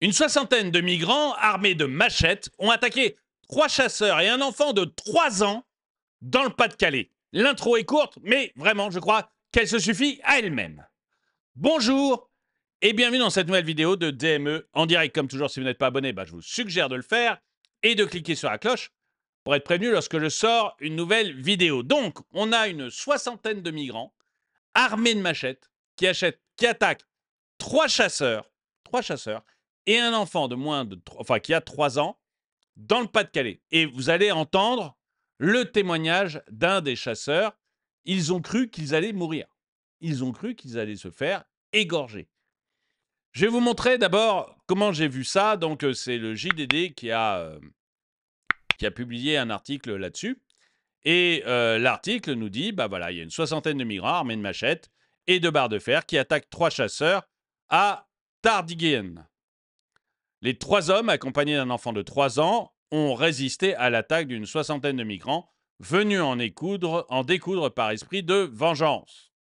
Une soixantaine de migrants armés de machettes ont attaqué 3 chasseurs et un enfant de 3 ans dans le Pas-de-Calais. L'intro est courte, mais vraiment, je crois qu'elle se suffit à elle-même. Bonjour et bienvenue dans cette nouvelle vidéo de DME en direct. Comme toujours, si vous n'êtes pas abonné, je vous suggère de le faire et de cliquer sur la cloche pour être prévenu lorsque je sors une nouvelle vidéo. Donc, on a une soixantaine de migrants armés de machettes qui attaquent 3 chasseurs et un enfant de qui a 3 ans dans le Pas-de-Calais. Et vous allez entendre le témoignage d'un des chasseurs. Ils ont cru qu'ils allaient mourir. Ils ont cru qu'ils allaient se faire égorger. Je vais vous montrer d'abord comment j'ai vu ça. Donc, c'est le JDD qui a publié un article là-dessus. Et l'article nous dit, il y a une soixantaine de migrants armés de machettes et de barres de fer qui attaquent 3 chasseurs à Tardiguienne. Les 3 hommes, accompagnés d'un enfant de 3 ans, ont résisté à l'attaque d'une soixantaine de migrants venus en découdre par esprit de vengeance.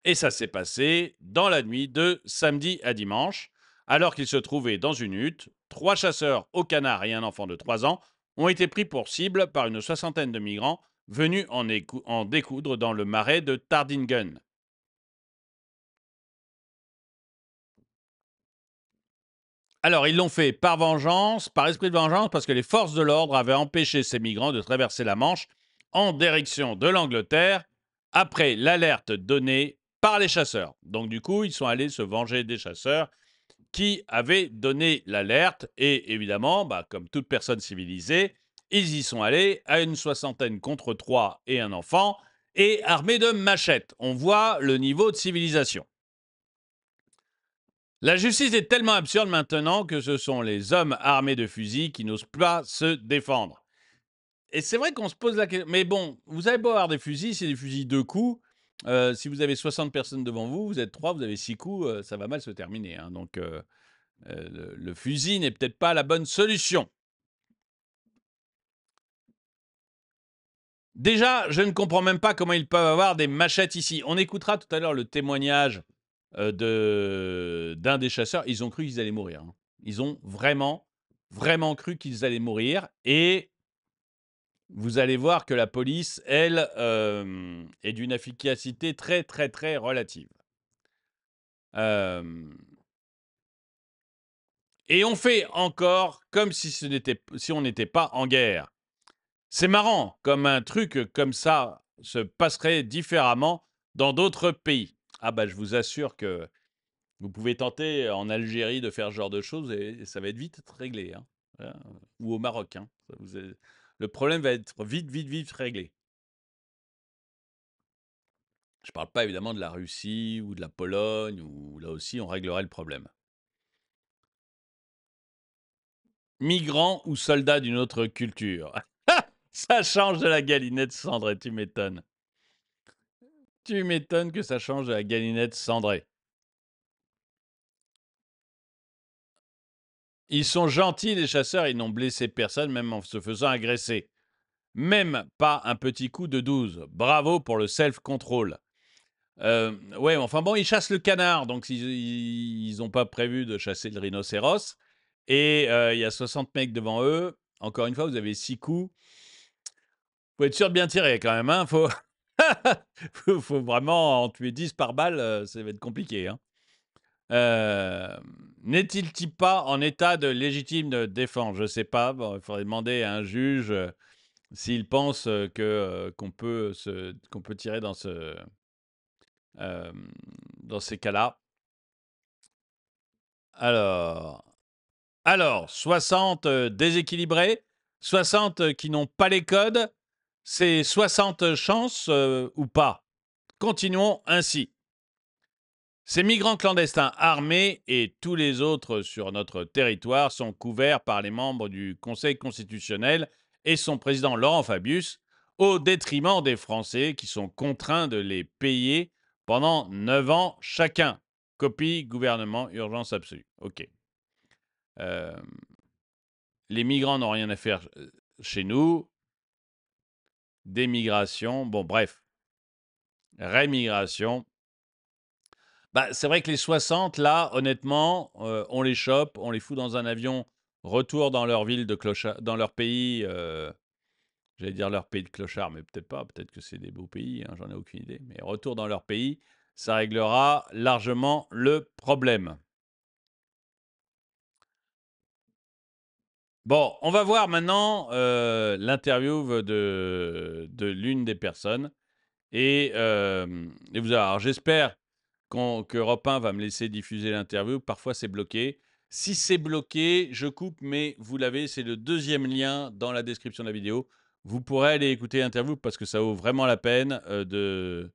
Et ça s'est passé dans la nuit de samedi à dimanche, alors qu'ils se trouvaient dans une hutte. 3 chasseurs au canard et un enfant de 3 ans ont été pris pour cible par une soixantaine de migrants venus en découdre dans le marais de Tardingen. Alors, ils l'ont fait par vengeance, par esprit de vengeance, parce que les forces de l'ordre avaient empêché ces migrants de traverser la Manche en direction de l'Angleterre après l'alerte donnée par les chasseurs. Donc, du coup, ils sont allés se venger des chasseurs qui avaient donné l'alerte. Et évidemment, comme toute personne civilisée, ils y sont allés à une soixantaine contre 3 et un enfant et armés de machettes. On voit le niveau de civilisation. La justice est tellement absurde maintenant que ce sont les hommes armés de fusils qui n'osent pas se défendre. Et c'est vrai qu'on se pose la question. Mais bon, vous avez beau avoir des fusils, c'est des fusils 2 coups. Si vous avez 60 personnes devant vous, vous êtes 3, vous avez 6 coups, ça va mal se terminer. Donc, le fusil n'est peut-être pas la bonne solution. Déjà, je ne comprends même pas comment ils peuvent avoir des machettes ici. On écoutera tout à l'heure le témoignage d'un des chasseurs. Ils ont cru qu'ils allaient mourir. Ils ont vraiment cru qu'ils allaient mourir. Et vous allez voir que la police, elle, est d'une efficacité très, très, très relative. Et on fait encore comme si on n'était pas en guerre. C'est marrant, comme un truc comme ça se passerait différemment dans d'autres pays. Je vous assure que vous pouvez tenter en Algérie de faire ce genre de choses et ça va être vite réglé. Ou au Maroc. Le problème va être vite réglé. Je ne parle pas évidemment de la Russie ou de la Pologne, où là aussi on réglerait le problème. Migrants ou soldats d'une autre culture. Ça change de la galinette cendrée, tu m'étonnes. Tu m'étonnes que ça change de la galinette cendrée. Ils sont gentils, les chasseurs, ils n'ont blessé personne, même en se faisant agresser. Même pas un petit coup de 12. Bravo pour le self-control. Ouais, enfin bon, ils chassent le canard, donc ils n'ont pas prévu de chasser le rhinocéros. Et il y a 60 mecs devant eux. Encore une fois, vous avez 6 coups. Faut être sûr de bien tirer quand même. Faut... faut vraiment en tuer 10 par balle, ça va être compliqué. N'est-il pas en état de légitime défense? Je ne sais pas. Il faudrait demander à un juge s'il pense qu'on peut tirer dans ces cas-là. Alors 60 déséquilibrés, 60 qui n'ont pas les codes, c'est 60 chances ou pas? Continuons ainsi. Ces migrants clandestins armés et tous les autres sur notre territoire sont couverts par les membres du Conseil constitutionnel et son président Laurent Fabius, au détriment des Français qui sont contraints de les payer pendant 9 ans chacun. Copie gouvernement urgence absolue. OK. Les migrants n'ont rien à faire chez nous. Démigration, bon bref. Rémigration. Bah, c'est vrai que les 60, là, honnêtement, on les chope, on les fout dans un avion, retour dans leur ville de clochard, dans leur pays, j'allais dire leur pays de clochard, mais peut-être pas, peut-être que c'est des beaux pays, hein, j'en ai aucune idée. Mais retour dans leur pays, ça réglera largement le problème. Bon, on va voir maintenant l'interview de l'une des personnes. Et vous alors j'espère que Europe 1 va me laisser diffuser l'interview. Parfois, c'est bloqué. Si c'est bloqué, je coupe, mais vous l'avez, c'est le deuxième lien dans la description de la vidéo. Vous pourrez aller écouter l'interview parce que ça vaut vraiment la peine de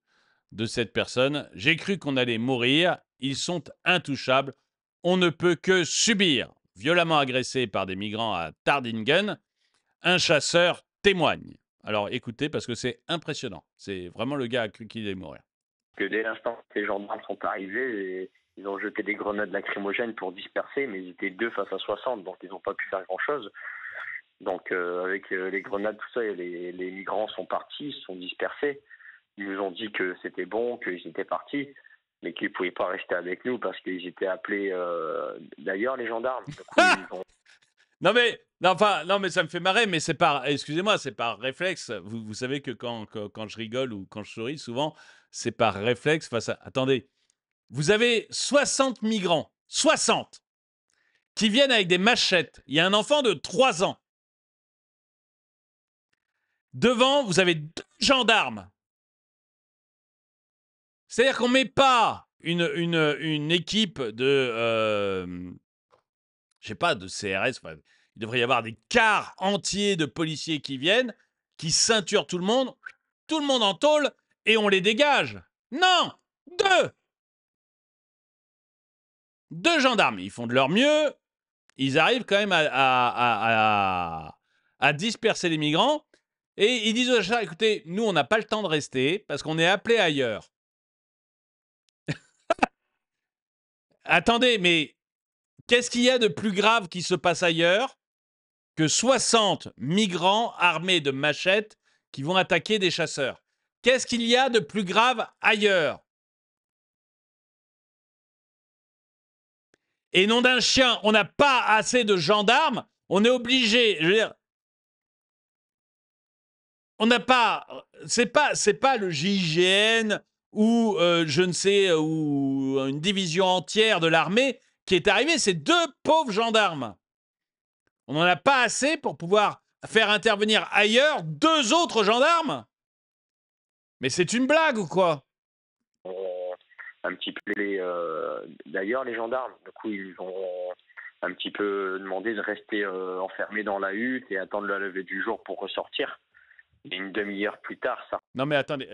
cette personne. J'ai cru qu'on allait mourir. Ils sont intouchables. On ne peut que subir. Violemment agressé par des migrants à Tardingen, un chasseur témoigne. Alors écoutez, parce que c'est impressionnant. C'est vraiment le gars a cru qu'il allait mourir. Que dès l'instant que les gendarmes sont arrivés, ils ont jeté des grenades lacrymogènes pour disperser, mais ils étaient 2 face à 60, donc ils n'ont pas pu faire grand-chose. Donc avec les grenades, tout ça, les migrants sont partis, se sont dispersés. Ils nous ont dit que c'était bon, qu'ils étaient partis, mais qu'ils ne pouvaient pas rester avec nous parce qu'ils étaient appelés d'ailleurs, les gendarmes. Du coup, ils ont... Non mais, non, enfin, non mais ça me fait marrer, mais c'est par, excusez-moi, c'est par réflexe. Vous savez que quand je rigole ou quand je souris, souvent, c'est par réflexe face à... Attendez, vous avez 60 migrants, 60, qui viennent avec des machettes. Il y a un enfant de 3 ans. Devant, vous avez 2 gendarmes. C'est-à-dire qu'on ne met pas une équipe de, je sais pas, de CRS. Enfin, il devrait y avoir des cars entiers de policiers qui viennent, qui ceinturent tout le monde en tôle, et on les dégage. Non, 2 gendarmes. Ils font de leur mieux. Ils arrivent quand même à disperser les migrants. Et ils disent aux gendarmes, écoutez, nous, on n'a pas le temps de rester parce qu'on est appelé ailleurs. Attendez, mais qu'est-ce qu'il y a de plus grave qui se passe ailleurs que 60 migrants armés de machettes qui vont attaquer des chasseurs? Qu'est-ce qu'il y a de plus grave ailleurs? Et nom d'un chien, on n'a pas assez de gendarmes, on est obligé, je veux dire, on n'a pas, c'est pas le GIGN ou je ne sais, ou une division entière de l'armée qui est arrivée, c'est 2 pauvres gendarmes. On n'en a pas assez pour pouvoir faire intervenir ailleurs 2 autres gendarmes? Mais c'est une blague ou quoi? un petit peu d'ailleurs, les gendarmes. Du coup, ils ont un petit peu demandé de rester enfermés dans la hutte et attendre la levée du jour pour ressortir. Et une demi-heure plus tard, ça... Non mais attendez,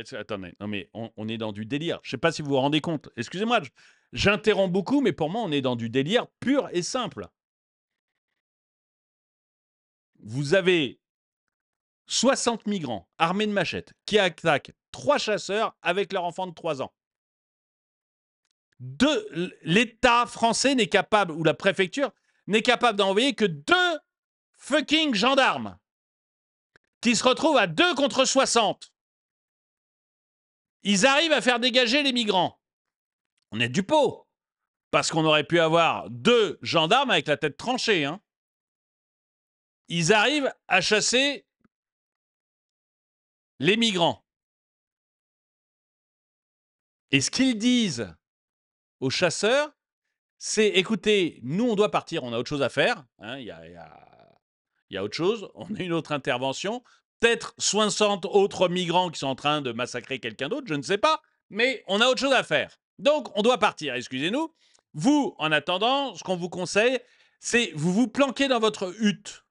non mais on est dans du délire. Je sais pas si vous vous rendez compte. Excusez-moi, j'interromps beaucoup, mais pour moi, on est dans du délire pur et simple. Vous avez 60 migrants armés de machettes qui attaquent 3 chasseurs avec leur enfant de 3 ans. L'État français n'est capable, ou la préfecture, n'est capable d'envoyer que 2 fucking gendarmes qui se retrouvent à 2 contre 60. Ils arrivent à faire dégager les migrants. On est du pot. Parce qu'on aurait pu avoir 2 gendarmes avec la tête tranchée. Hein. Ils arrivent à chasser les migrants. Et ce qu'ils disent aux chasseurs, c'est, écoutez, nous, on doit partir, on a autre chose à faire. Hein, il y a autre chose, on a une autre intervention. Peut-être 60 autres migrants qui sont en train de massacrer quelqu'un d'autre, je ne sais pas. Mais on a autre chose à faire. Donc, on doit partir, excusez-nous. Vous, en attendant, ce qu'on vous conseille, c'est vous vous planquez dans votre hutte.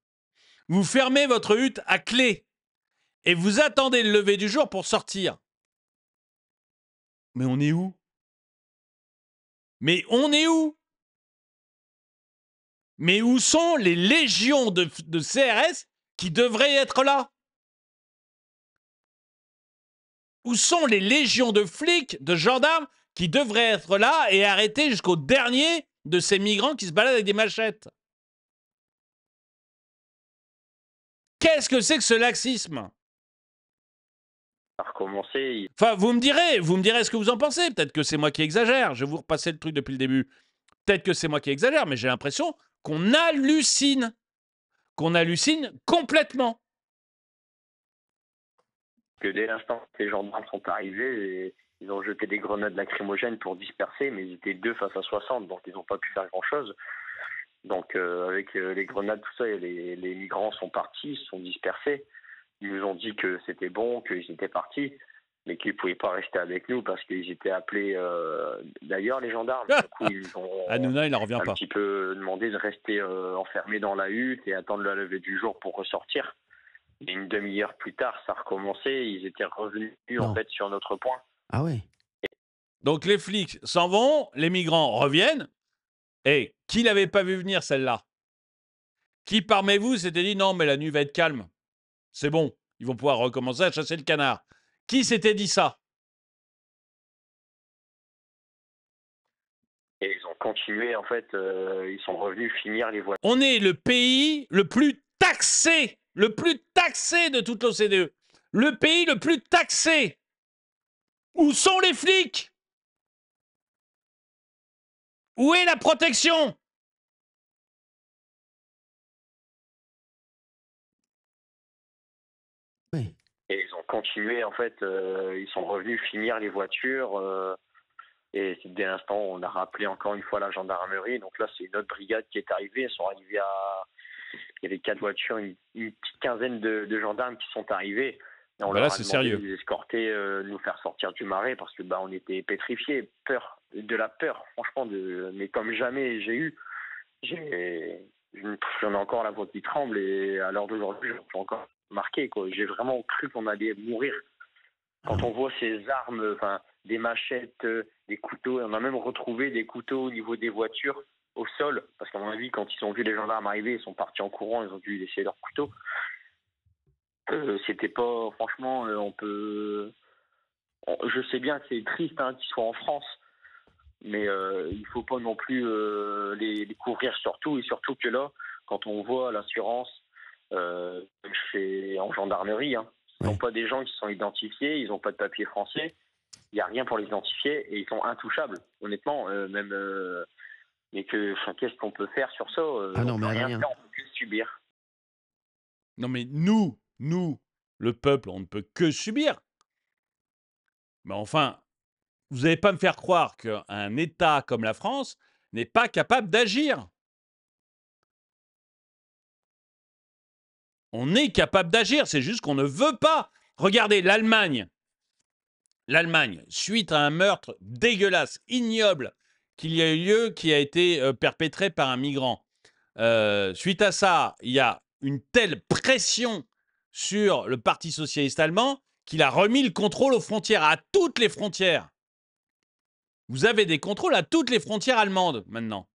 Vous fermez votre hutte à clé. Et vous attendez le lever du jour pour sortir. Mais on est où? Mais on est où? Mais où sont les légions de CRS qui devraient être là? Où sont les légions de flics, de gendarmes qui devraient être là et arrêter jusqu'au dernier de ces migrants qui se baladent avec des machettes? Qu'est-ce que c'est que ce laxisme? a recommencé. Enfin, vous me direz ce que vous en pensez. Peut-être que c'est moi qui exagère. Je vais vous repasser le truc depuis le début. Peut-être que c'est moi qui exagère, mais j'ai l'impression qu'on hallucine. Qu'on hallucine complètement. Que dès l'instant que les gendarmes sont arrivés, ils ont jeté des grenades lacrymogènes pour disperser, mais ils étaient 2 face à 60, donc ils n'ont pas pu faire grand-chose. Donc avec les grenades, tout ça, les migrants sont partis, se sont dispersés. Ils nous ont dit que c'était bon, qu'ils étaient partis, mais qu'ils ne pouvaient pas rester avec nous parce qu'ils étaient appelés d'ailleurs, les gendarmes. Du coup, ils nous ont Hanouna, il n'en revient un pas. petit peu demandé de rester enfermés dans la hutte et attendre la levée du jour pour ressortir. Et une demi-heure plus tard, ça a recommencé. Ils étaient revenus en fait sur notre point. Ah ouais. Donc les flics s'en vont, les migrants reviennent. Et qui l'avait pas vu venir celle-là? Qui parmi vous s'était dit non mais la nuit va être calme? C'est bon, ils vont pouvoir recommencer à chasser le canard. Qui s'était dit ça? Et ils ont continué, en fait, ils sont revenus finir les voitures. On est le pays le plus taxé de toute l'OCDE. Le pays le plus taxé. Où sont les flics? Où est la protection? Oui. Et ils ont continué, en fait, ils sont revenus finir les voitures. Et dès l'instant, on a rappelé encore une fois la gendarmerie. Donc là, c'est une autre brigade qui est arrivée. Ils sont arrivés à... Il y avait 4 voitures, une petite quinzaine de gendarmes qui sont arrivés. Et on Bah là, leur a c'est demandé sérieux. de les escorter, de nous faire sortir du marais parce que on était pétrifiés. De la peur, franchement, mais comme jamais j'ai eu. J'en ai encore la voix qui tremble et à l'heure d'aujourd'hui, je suis encore marqué, quoi. J'ai vraiment cru qu'on allait mourir. Quand on voit ces armes, enfin, des machettes, des couteaux, on a même retrouvé des couteaux au niveau des voitures, au sol, parce qu'à mon avis, quand ils ont vu les gendarmes arriver, ils sont partis en courant, ils ont dû laisser leurs couteaux. C'était pas, franchement, je sais bien que c'est triste qu'ils soient en France, mais il faut pas non plus les couvrir surtout, et surtout que là, quand on voit l'assurance en gendarmerie, ils n'ont pas des gens qui sont identifiés, ils n'ont pas de papier français, il n'y a rien pour les identifier et ils sont intouchables, honnêtement, mais qu'est-ce qu'on peut faire sur ça? Ah non, on mais peut rien rien. faire, on peut que subir. Non mais nous, le peuple, on ne peut que subir. Mais enfin, vous n'allez pas me faire croire qu'un État comme la France n'est pas capable d'agir. On est capable d'agir, c'est juste qu'on ne veut pas. Regardez l'Allemagne. L'Allemagne, suite à un meurtre dégueulasse, ignoble, qu'il y a eu lieu, qui a été perpétré par un migrant. Suite à ça, il y a une telle pression sur le Parti socialiste allemand qu'il a remis le contrôle aux frontières, à toutes les frontières. Vous avez des contrôles à toutes les frontières allemandes maintenant.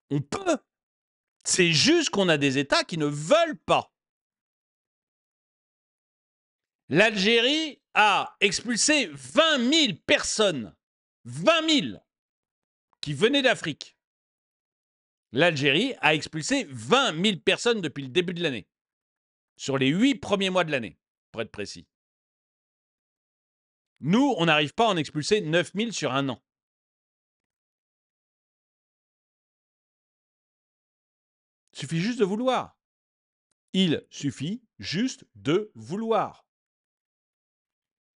On peut. C'est juste qu'on a des États qui ne veulent pas. L'Algérie a expulsé 20 000 personnes. 20 000 qui venaient d'Afrique. L'Algérie a expulsé 20 000 personnes depuis le début de l'année. Sur les 8 premiers mois de l'année, pour être précis. Nous, on n'arrive pas à en expulser 9 000 sur un an. Il suffit juste de vouloir. Il suffit juste de vouloir.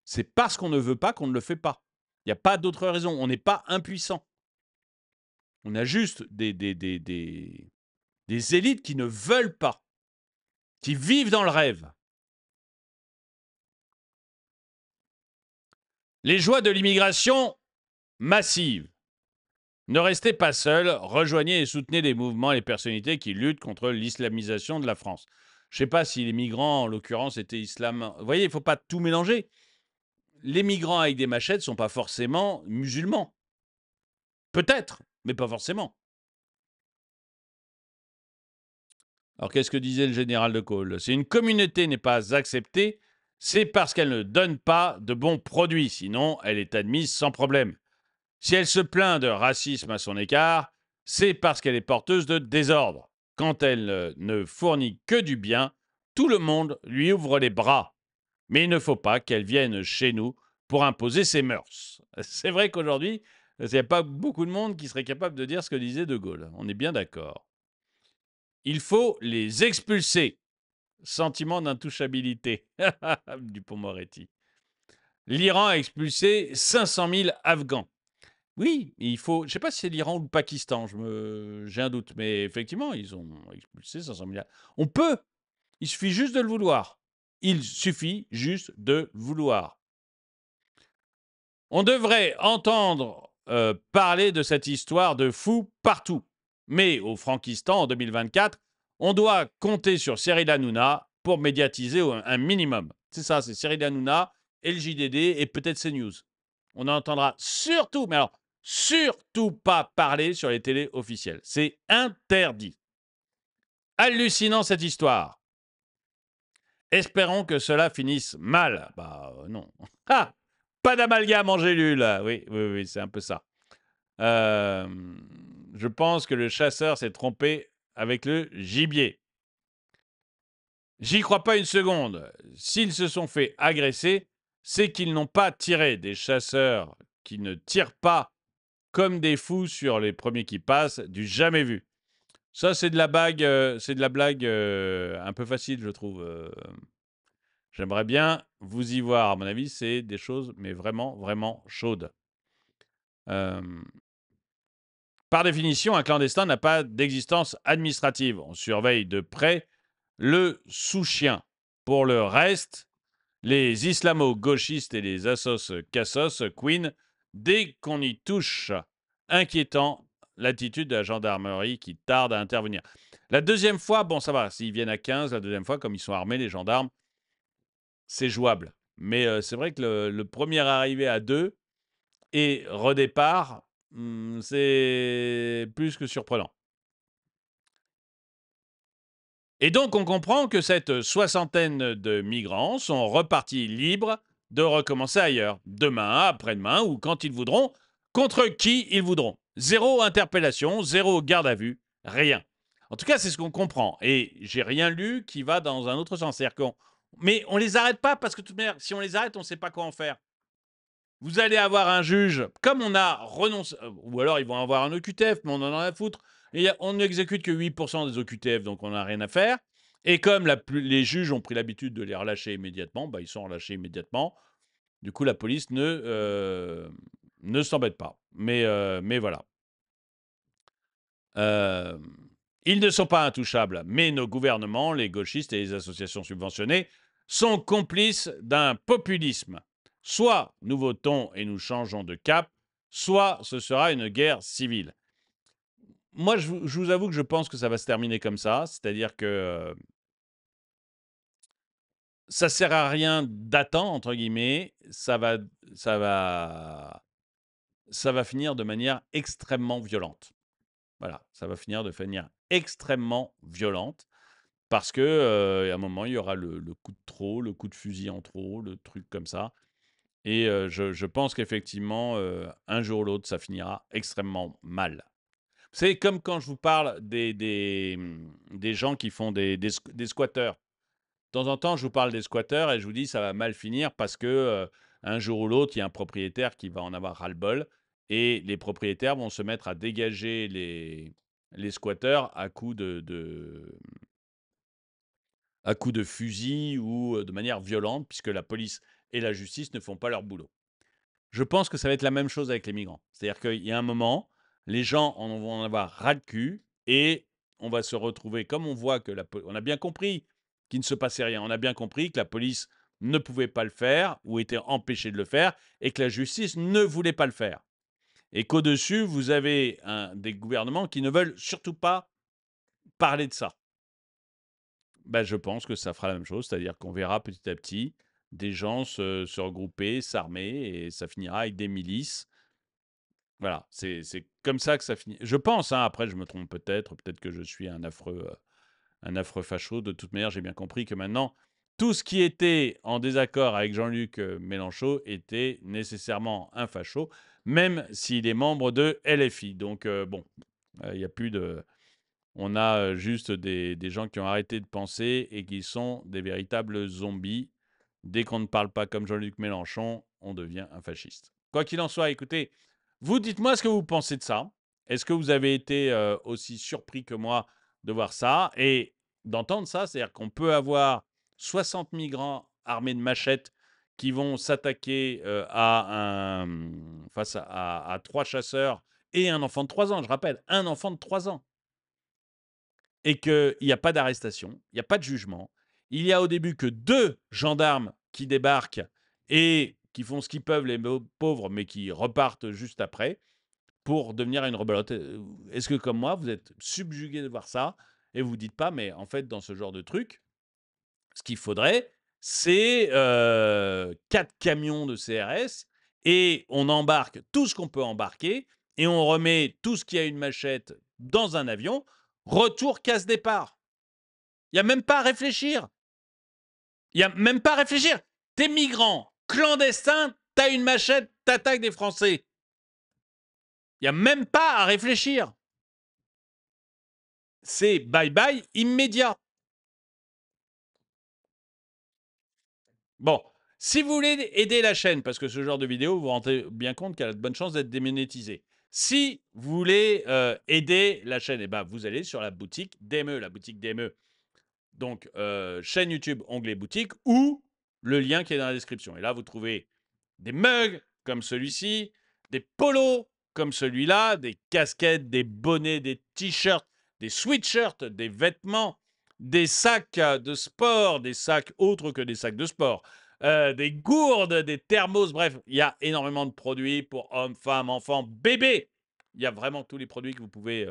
C'est parce qu'on ne veut pas qu'on ne le fait pas. Il n'y a pas d'autre raison. On n'est pas impuissant. On a juste des élites qui ne veulent pas, qui vivent dans le rêve. Les joies de l'immigration massive. Ne restez pas seuls, rejoignez et soutenez les mouvements et les personnalités qui luttent contre l'islamisation de la France. Je ne sais pas si les migrants, en l'occurrence, étaient islam. Vous voyez, il ne faut pas tout mélanger. Les migrants avec des machettes ne sont pas forcément musulmans. Peut-être, mais pas forcément. Alors, qu'est-ce que disait le général de Gaulle? Si une communauté n'est pas acceptée, c'est parce qu'elle ne donne pas de bons produits. Sinon, elle est admise sans problème. Si elle se plaint de racisme à son égard, c'est parce qu'elle est porteuse de désordre. Quand elle ne fournit que du bien, tout le monde lui ouvre les bras. Mais il ne faut pas qu'elle vienne chez nous pour imposer ses mœurs. C'est vrai qu'aujourd'hui, il n'y a pas beaucoup de monde qui serait capable de dire ce que disait De Gaulle. On est bien d'accord. Il faut les expulser. Sentiment d'intouchabilité. Dupond-Moretti. L'Iran a expulsé 500 000 Afghans. Oui, il faut. Je ne sais pas si c'est l'Iran ou le Pakistan, j'ai un doute, mais effectivement, ils ont expulsé 500 000. On peut. Il suffit juste de le vouloir. Il suffit juste de vouloir. On devrait entendre parler de cette histoire de fous partout. Mais au Frankistan, en 2024, on doit compter sur Cyril Hanouna pour médiatiser un minimum. C'est ça, c'est Cyril Hanouna, LJDD et peut-être CNews. On n'entendra surtout, mais alors surtout pas parler sur les télés officielles. C'est interdit. Hallucinant cette histoire. Espérons que cela finisse mal. Bah non. Ah, pas d'amalgame en gélule. Oui, oui, oui, c'est un peu ça. Je pense que le chasseur s'est trompé avec le gibier. J'y crois pas une seconde. S'ils se sont fait agresser, c'est qu'ils n'ont pas tiré. Des chasseurs qui ne tirent pas comme des fous sur les premiers qui passent, du jamais vu. Ça, c'est de la blague, un peu facile, je trouve. J'aimerais bien vous y voir. À mon avis, c'est des choses, mais vraiment, vraiment chaudes. Par définition, un clandestin n'a pas d'existence administrative. On surveille de près le sous-chien. Pour le reste, les islamo-gauchistes et les assos-cassos queen, dès qu'on y touche, inquiétant l'attitude de la gendarmerie qui tarde à intervenir. La deuxième fois, bon, ça va, s'ils viennent à 15, la deuxième fois, comme ils sont armés, les gendarmes, c'est jouable. Mais c'est vrai que le premier arrivé à 2 et redépart, c'est plus que surprenant. Et donc, on comprend que cette soixantaine de migrants sont repartis libres de recommencer ailleurs, demain, après-demain ou quand ils voudront, contre qui ils voudront. Zéro interpellation, zéro garde à vue, rien. En tout cas, c'est ce qu'on comprend. Et j'ai rien lu qui va dans un autre sens. Mais on les arrête pas parce que de toute manière, si on les arrête, on ne sait pas quoi en faire. Vous allez avoir un juge, comme on a renoncé, ou alors ils vont avoir un OQTF, mais on en a à foutre. Et on n'exécute que 8% des OQTF, donc on n'a rien à faire. Et comme les juges ont pris l'habitude de les relâcher immédiatement, bah, ils sont relâchés immédiatement. Du coup, la police ne s'embête pas. Mais voilà. Ils ne sont pas intouchables, mais nos gouvernements, les gauchistes et les associations subventionnées, sont complices d'un populisme. Soit nous votons et nous changeons de cap, soit ce sera une guerre civile. Moi, je vous avoue que je pense que ça va se terminer comme ça, c'est-à-dire que ça ne sert à rien d'attendre, entre guillemets, ça va finir de manière extrêmement violente. Voilà, ça va finir de manière extrêmement violente. Parce que, à un moment, il y aura le coup de trop, le coup de fusil en trop, le truc comme ça. Et je pense qu'effectivement, un jour ou l'autre, ça finira extrêmement mal. C'est comme quand je vous parle des gens qui font des squatteurs. De temps en temps, je vous parle des squatteurs et je vous dis ça va mal finir parce que un jour ou l'autre, il y a un propriétaire qui va en avoir ras-le-bol et les propriétaires vont se mettre à dégager les squatteurs à coups de fusil ou de manière violente, puisque la police et la justice ne font pas leur boulot. Je pense que ça va être la même chose avec les migrants. C'est-à-dire qu'il y a un moment, les gens vont en avoir ras le cul et on va se retrouver, comme on voit que on a bien compris qu'il ne se passait rien, on a bien compris que la police ne pouvait pas le faire ou était empêchée de le faire et que la justice ne voulait pas le faire. Et qu'au-dessus, vous avez des gouvernements qui ne veulent surtout pas parler de ça. Ben, je pense que ça fera la même chose, c'est-à-dire qu'on verra petit à petit des gens se regrouper, s'armer, et ça finira avec des milices. Voilà, c'est comme ça que ça finit. Je pense, hein, après je me trompe peut-être que je suis un affreux facho. De toute manière, j'ai bien compris que maintenant, tout ce qui était en désaccord avec Jean-Luc Mélenchon était nécessairement un facho, même s'il est membre de LFI. Donc bon, il n'y a plus de... On a juste des gens qui ont arrêté de penser et qui sont des véritables zombies. Dès qu'on ne parle pas comme Jean-Luc Mélenchon, on devient un fasciste. Quoi qu'il en soit, écoutez, vous dites-moi ce que vous pensez de ça. Est-ce que vous avez été aussi surpris que moi de voir ça et d'entendre ça? C'est-à-dire qu'on peut avoir 60 migrants armés de machettes qui vont s'attaquer face à 3 chasseurs et un enfant de 3 ans. Je rappelle, un enfant de 3 ans. Et qu'il n'y a pas d'arrestation, il n'y a pas de jugement. Il y a au début que 2 gendarmes qui débarquent et qui font ce qu'ils peuvent, les pauvres, mais qui repartent juste après pour devenir une rebelote. Est-ce que, comme moi, vous êtes subjugué de voir ça et vous ne dites pas, mais en fait, dans ce genre de truc, ce qu'il faudrait, c'est 4 camions de CRS et on embarque tout ce qu'on peut embarquer et on remet tout ce qui a une machette dans un avion. Retour casse-départ. Il n'y a même pas à réfléchir. Il n'y a même pas à réfléchir. T'es migrant, clandestin, t'as une machette, t'attaques des Français. Il n'y a même pas à réfléchir. C'est bye-bye immédiat. Bon, si vous voulez aider la chaîne, parce que ce genre de vidéo, vous vous rendez bien compte qu'elle a de bonnes chances d'être démonétisée. Si vous voulez aider la chaîne, eh ben, vous allez sur la boutique DME, la boutique DME. Donc, chaîne YouTube, onglet boutique, ou le lien qui est dans la description. Et là, vous trouvez des mugs comme celui-ci, des polos comme celui-là, des casquettes, des bonnets, des t-shirts, des sweatshirts, des vêtements, des sacs de sport, des sacs autres que des sacs de sport, des gourdes, des thermos, bref, il y a énormément de produits pour hommes, femmes, enfants, bébés. Il y a vraiment tous les produits que vous pouvez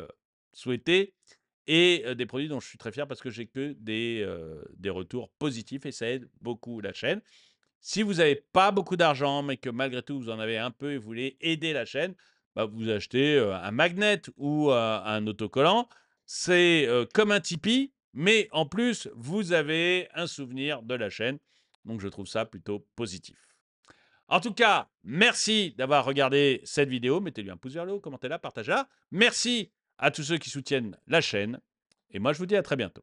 souhaiter et des produits dont je suis très fier parce que j'ai que des retours positifs et ça aide beaucoup la chaîne. Si vous n'avez pas beaucoup d'argent, mais que malgré tout, vous en avez un peu et vous voulez aider la chaîne, bah, vous achetez un magnet ou un autocollant. C'est comme un Tipeee, mais en plus, vous avez un souvenir de la chaîne. Donc, je trouve ça plutôt positif. En tout cas, merci d'avoir regardé cette vidéo. Mettez-lui un pouce vers le haut, commentez-la, partagez-la. Merci à tous ceux qui soutiennent la chaîne. Et moi, je vous dis à très bientôt.